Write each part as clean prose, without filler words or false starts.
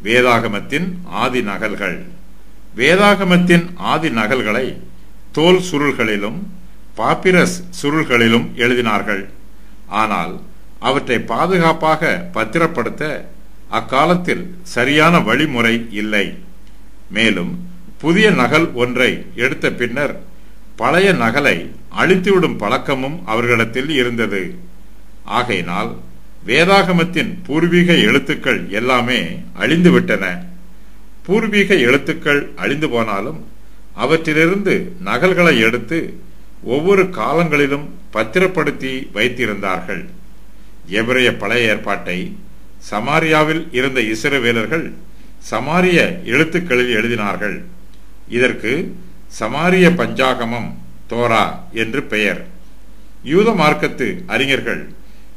வேதாகமத்தின் ஆதி நகல்கள். வேதாகமத்தின் ஆதி நகல்களை தோல் சுருள்களிலும் பாப்பிரஸ் சுருள்களிலும் எழுதினார்கள். ஆனால் அவற்றை பாதுகாப்பாக பத்திரப்படுத்த அக்காலத்தில் சரியான வழிமுறை இல்லை. மேலும் புதிய நகல் ஒன்றை எடுத்த பின்னர் பழைய நகலை அழித்துவிடும் பழக்கமும் அவர்களிடத்தில் இருந்தது. ஆகையினால் வேதாகமத்தின் பூர்வீக எழுத்துக்கள் எல்லாமே அழிந்துவிட்டன. பூர்வீக எழுத்துக்கள் அழிந்து போனாலும் அவற்றிலிருந்து நகல்களை எடுத்து ஒவ்வொரு காலங்களிலும் பத்திரப்படுத்தி வைத்திருந்தார்கள். எபிரேய பழைய ஏற்பாட்டை சமாரியாவில் இருந்த இஸ்ரவேலர்கள் சமாரிய எழுத்துக்களில் எழுதினார்கள். இதற்கு சமாரிய பஞ்சாகமம் தோரா என்று பெயர். யூத மார்க்கத்து அறிஞர்கள்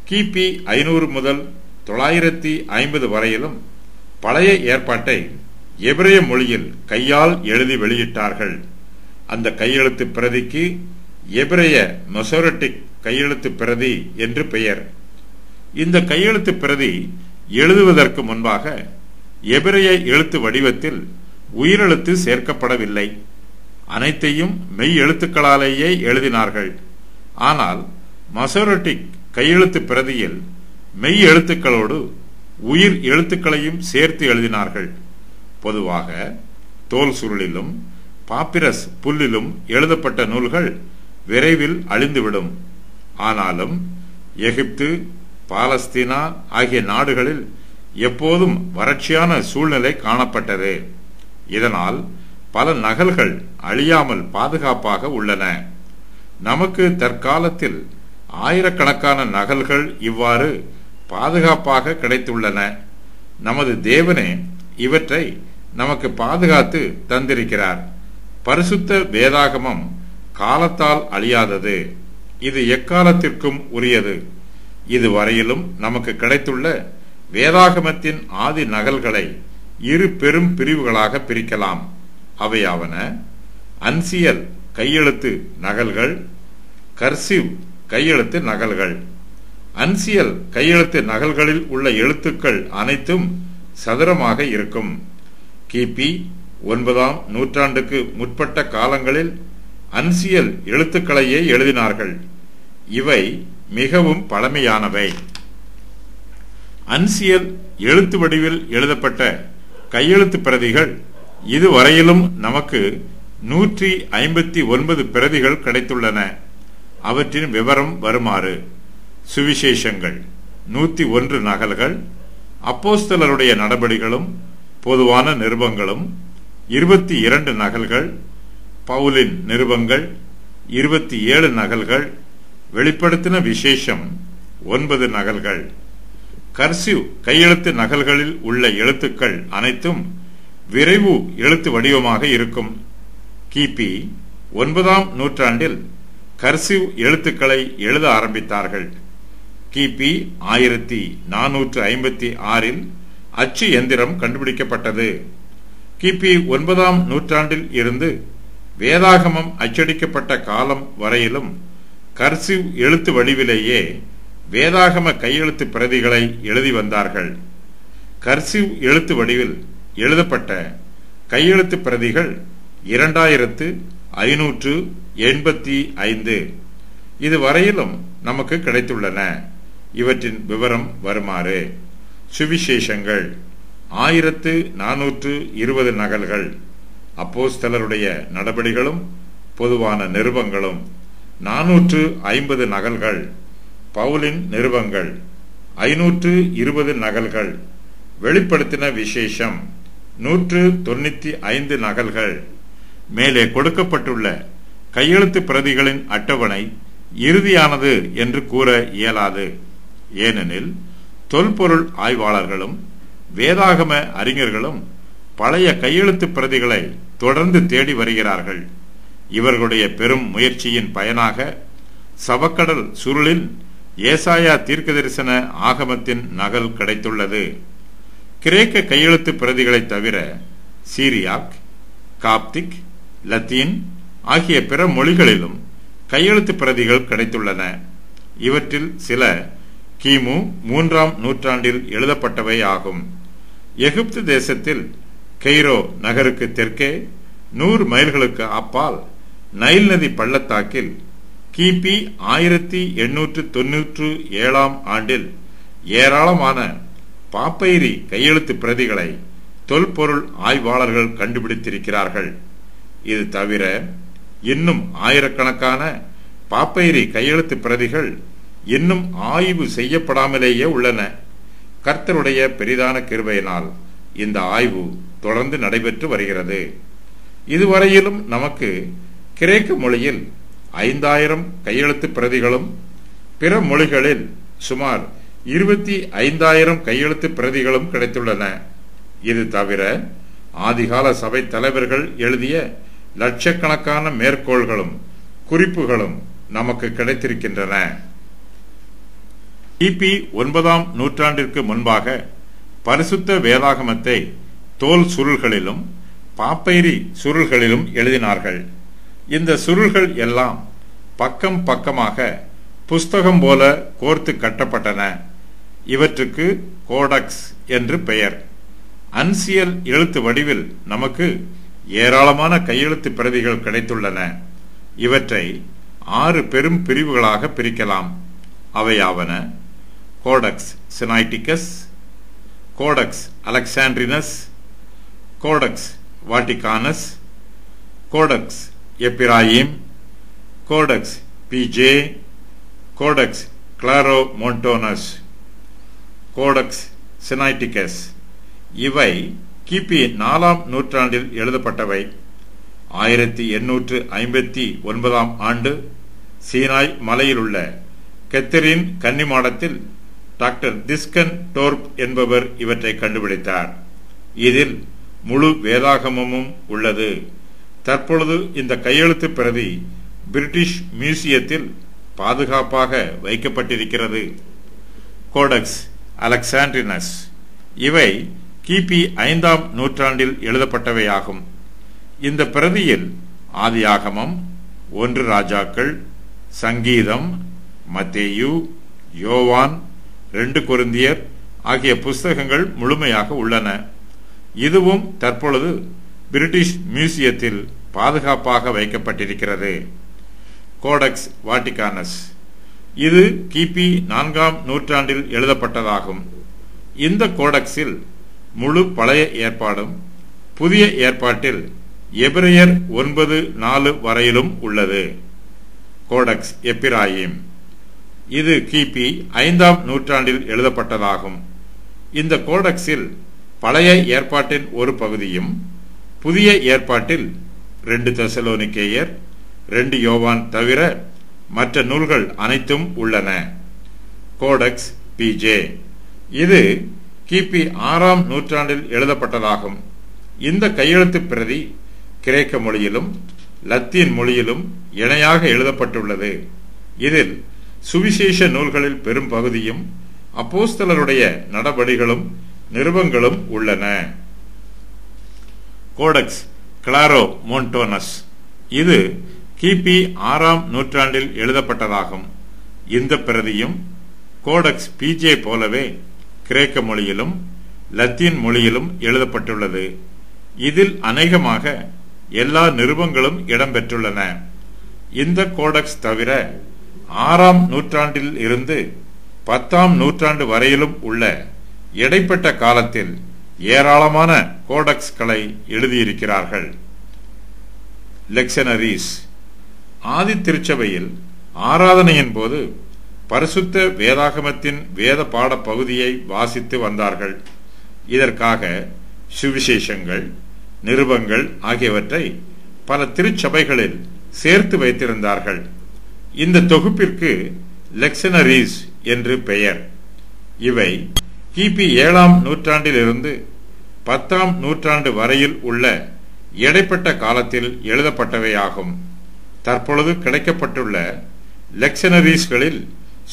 கிபி 500 முதல் 950 வரையிலும் பழைய ஏற்பாட்டை எபிரேய மொழியில் கையால் எழுதி வெளியிட்டார்கள். அந்த கையெழுத்து பிரதிக்கு எபிரேய மசோரட்டிக் கையெழுத்து பிரதி என்று பெயர். இந்த கையெழுத்து பிரதி எழுதுவதற்கு முன்பாக எபிரேய எழுத்து வடிவத்தில் உயிரெழுத்து சேர்க்கப்படவில்லை. அனைத்தையும் மெய் எழுத்துக்களாலேயே எழுதினார்கள். ஆனால் மசோரட்டிக் கையெழுத்து பிரதியில் மெய் எழுத்துக்களோடு உயிர் எழுத்துக்களையும் சேர்த்து எழுதினார்கள். பொதுவாக தோல் சுருளிலும் பாப்பிரஸ் புல்லிலும் எழுதப்பட்ட நூல்கள் விரைவில் அழிந்துவிடும். ஆனாலும் எகிப்து, பாலஸ்தீனா ஆகிய நாடுகளில் எப்போதும் வறட்சியான சூழ்நிலை காணப்பட்டது. இதனால் பல நகல்கள் அழியாமல் பாதுகாப்பாக உள்ளன. நமக்கு தற்காலத்தில் ஆயிரக்கணக்கான நகல்கள் இவ்வாறு பாதுகாப்பாக கிடைத்துள்ளன. நமது தேவனே இவற்றை நமக்கு பாதுகாத்து தந்திருக்கிறார். பரிசுத்த வேதாகமம் காலத்தால் அழியாதது. இது எக்காலத்திற்கும் உரியது. இதுவரையிலும் நமக்கு கிடைத்துள்ள வேதாகமத்தின் ஆதி நகல்களை இரு பெரும் பிரிவுகளாக பிரிக்கலாம். அவையாவன அன்சியல் கையெழுத்து நகல்கள், கர்சிவ் கையெழுத்து நகல்கள். அன்சியல் கையெழுத்து நகல்களில் உள்ள எழுத்துக்கள் அனைத்தும் சதுரமாக இருக்கும். கிபி 9ஆம் நூற்றாண்டுக்கு முற்பட்ட காலங்களில் அன்சியல் எழுத்துக்களையே எழுதினார்கள். இவை மிகவும் பழமையானவை. அன்சியல் எழுத்து வடிவில் எழுதப்பட்ட கையெழுத்து பிரதிகள் இதுவரையிலும் நமக்கு 159 பிரதிகள் கிடைத்துள்ளன. அவற்றின் விவரம் வருமாறு: சுவிசேஷங்கள் 101 நகல்கள், அப்போஸ்தலருடைய நடபடிகளும் பொதுவான நிருபங்களும் 22 நகல்கள், பவுலின் நிருபங்கள் 27 நகல்கள், வெளிப்படுத்தின விசேஷம் 9 நகல்கள். கர்சிவ் கையெழுத்து நகல்களில் உள்ள எழுத்துக்கள் அனைத்தும் விரைவு எழுத்து வடிவமாக இருக்கும். கிபி 9ஆம் நூற்றாண்டில் கர்சிவ் எழுத்துக்களை எழுத ஆரம்பித்தார்கள். கிபி 1456 அச்சு எந்திரம் கண்டுபிடிக்கப்பட்டது. கிபி 9ஆம் நூற்றாண்டில் இருந்து வேதாகமம் அச்சடிக்கப்பட்ட காலம் வரையிலும் கர்சிவ் எழுத்து வடிவிலேயே வேதாகம கையெழுத்து பிரதிகளை எழுதி வந்தார்கள். கர்சிவ் எழுத்து வடிவில் எழுதப்பட்ட கையெழுத்து பிரதிகள் 2585 இதுவரையிலும் நமக்கு கிடைத்துள்ளன. இவற்றின் விவரம் வருமாறு: சுவிசேஷங்கள் 1420 நகல்கள், அப்போஸ்தலருடைய நடபடிகளும் பொதுவான நிருபங்களும் 450 நகல்கள், பவுலின் நிருபங்கள் 520 நகல்கள், வெளிப்படுத்தின விசேஷம் 195 நகல்கள். மேலே கொடுக்கப்பட்டுள்ள கையெழுத்து பிரதிகளின் அட்டவணை இறுதியானது என்று கூற இயலாது. ஏனெனில் தொல்பொருள் ஆய்வாளர்களும் வேதாகம அறிஞர்களும் பழைய கையெழுத்து பிரதிகளை தொடர்ந்து தேடி வருகிறார்கள். இவர்களுடைய பெரும் முயற்சியின் பயனாக சவக்கடல் சுருளில் ஏசாயா தீர்க்கதரிசன ஆகமத்தின் நகல் கிடைத்துள்ளது. கிரேக்க கையெழுத்து பிரதிகளை தவிர சீரியாக், காப்திக், லத்தீன் ஆகிய பிற மொழிகளிலும் கையெழுத்து பிரதிகள் கிடைத்துள்ளன. இவற்றில் சில கிமு 3ஆம் நூற்றாண்டில் எழுதப்பட்டவை ஆகும். எகிப்து தேசத்தில் கெய்ரோ நகருக்கு தெற்கே 100 மைல்களுக்கு அப்பால் நைல் நதி பள்ளத்தாக்கில் கிபி 1897 ஆண்டில் ஏராளமான பாப்பைரி கையெழுத்து பிரதிகளை தொல்பொருள் ஆய்வாளர்கள் கண்டுபிடித்திருக்கிறார்கள். இது தவிர இன்னும் ஆயிரக்கணக்கான பாப்பைரி கையெழுத்து பிரதிகள் இன்னும் ஆய்வு செய்யப்படாமலேயே உள்ளன. கர்த்தருடைய பெரிதான கிருபையினால் இந்த ஆய்வு தொடர்ந்து நடைபெற்று வருகிறது. இதுவரையிலும் நமக்கு கிரேக்க மொழியில் 5000 கையெழுத்து பிரதிகளும் பிற மொழிகளில் சுமார் 25,000 கையெழுத்து பிரதிகளும் கிடைத்துள்ளன. இது தவிர ஆதிகால சபை தலைவர்கள் எழுதிய லட்சக்கணக்கான மேற்கோள்களும் குறிப்புகளும் நமக்கு கிடைத்திருக்கின்றன. கிபி 9ஆம் நூற்றாண்டிற்கு முன்பாக பரிசுத்த வேதாகமத்தை தோல் சுருள்களிலும் பாப்பைரி சுருள்களிலும் எழுதினார்கள். இந்த சுருள்கள் எல்லாம் பக்கம் பக்கமாக புஸ்தகம் போல கோர்த்து கட்டப்பட்டன. இவற்றுக்கு கோடக்ஸ் என்று பெயர். அன்சியல் எழுத்து வடிவில் நமக்கு ஏராளமான கையெழுத்து பிரதிகள் கிடைத்துள்ளன. இவற்றை 6 பெரும் பிரிவுகளாக பிரிக்கலாம். அவையாவன: Codex Sinaiticus, Codex Alexandrinus, Codex Vaticanus, Codex Ephraemi, Codex Bezae, Codex Claromontanus. Codex Sinaiticus இவை கிபி 4ஆம் நூற்றாண்டில் எழுதப்பட்டவை. 1859 ஆண்டு சீனாய் மலையிலுள்ள கெத்தரின் கன்னிமாடத்தில் டாக்டர் திஸ்கன் டோர்ப் என்பவர் இவற்றை கண்டுபிடித்தார். இதில் முழு வேதாகமமும் உள்ளது. தற்பொழுது இந்த கையெழுத்து பிரதி பிரிட்டிஷ் மியூசியத்தில் பாதுகாப்பாக வைக்கப்பட்டிருக்கிறது. கோடக்ஸ் அலெக்சாண்ட்ரினஸ் இவை கிபி 5ஆம் நூற்றாண்டில் எழுதப்பட்டவையாகும். இந்த பிரதியில் ஆதியாகமம், 1 ராஜாக்கள், சங்கீதம், மத்தேயு, யோவான், 2 கொரிந்தியர் ஆகிய புஸ்தகங்கள் முழுமையாக உள்ளன. இதுவும் தற்பொழுது பிரிட்டிஷ் மியூசியத்தில் பாதுகாப்பாக வைக்கப்பட்டிருக்கிறது. கோடக்ஸ் வாட்டிகானஸ் இது கிபி 4ஆம் நூற்றாண்டில் எழுதப்பட்டதாகும். இந்த கோடக்ஸில் முழு பழைய ஏற்பாடும் புதிய ஏற்பாட்டில் எபிரேயர் 9:4 வரையிலும் உள்ளது. கோடக்ஸ் எப்பிராயிம் இது கிபி 5ஆம் நூற்றாண்டில் எழுதப்பட்டதாகும். இந்த கோடக்ஸில் பழைய ஏற்பாட்டின் ஒரு பகுதியும் புதிய ஏற்பாட்டில் 2 தெசலோனிக்கேயர், 2 யோவான் தவிர மற்ற நூல்கள் அனைத்தும் உள்ளன. கோடக்ஸ் பிஜே இது கிபி 6ஆம் நூற்றாண்டில் எழுதப்பட்டதாகும். இந்த கையெழுத்து பிரதி கிரேக்க மொழியிலும் லத்தீன் மொழியிலும் இணையாக எழுதப்பட்டுள்ளது. இதில் சுவிசேஷ நூல்களில் பெரும் பகுதியும் அப்போஸ்தலருடைய நடபடிகளும் நிருபங்களும் உள்ளன. கோடக்ஸ் கிளாரோமோன்டோனஸ் இது கிபி 6ஆம் நூற்றாண்டில் எழுதப்பட்டதாகும். இந்த பிரதியும் கோடக்ஸ் பிஜே போலவே கிரேக்க மொழியிலும் லத்தீன் மொழியிலும் எழுதப்பட்டுள்ளது. இதில் அநேகமாக எல்லா நிருபங்களும் இடம்பெற்றுள்ளன. இந்த கோடக்ஸ் தவிர 6ஆம் நூற்றாண்டில் இருந்து 10ஆம் நூற்றாண்டு வரையிலும் உள்ள இடைப்பட்ட காலத்தில் ஏராளமான கோடக்ஸ்களை எழுதியிருக்கிறார்கள். லெக்சனரிஸ் ஆதி திருச்சபையில் ஆராதனையின் போது பரிசுத்த வேதாகமத்தின் வேத பாட பகுதியை வாசித்து வந்தார்கள். இதற்காக சுவிசேஷங்கள், நிருபங்கள் ஆகியவற்றை பல திருச்சபைகளில் சேர்த்து வைத்திருந்தார்கள். இந்த தொகுப்பிற்கு லெக்சனரிஸ் என்று பெயர். இவை கிபி 7ஆம் நூற்றாண்டிலிருந்து 10ஆம் நூற்றாண்டு வரையில் உள்ள இடைப்பட்ட காலத்தில் எழுதப்பட்டவையாகும். தற்பொழுது கிடைக்கப்பட்டுள்ள லெக்சனரிஸ்களில்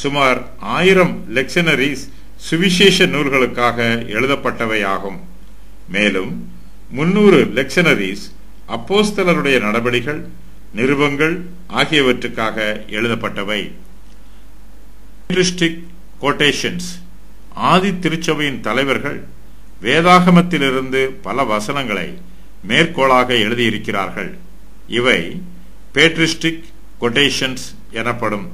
சுமார் 1000 லெக்சனரிஸ் சுவிசேஷ நூல்களுக்காக எழுதப்பட்டவையாகும். மேலும் 300 லெக்சனரிஸ் அப்போஸ்தலருடைய நடபடிகள், நிருபங்கள் ஆகியவற்றுக்காக எழுதப்பட்டவை. கோட்டேஷன்ஸ் ஆதி திருச்சபையின் தலைவர்கள் வேதாகமத்திலிருந்து பல வசனங்களை மேற்கோளாக எழுதியிருக்கிறார்கள். இவை பேட்ரிஸ்டிக் கொட்டேஷன்ஸ் எனப்படும்.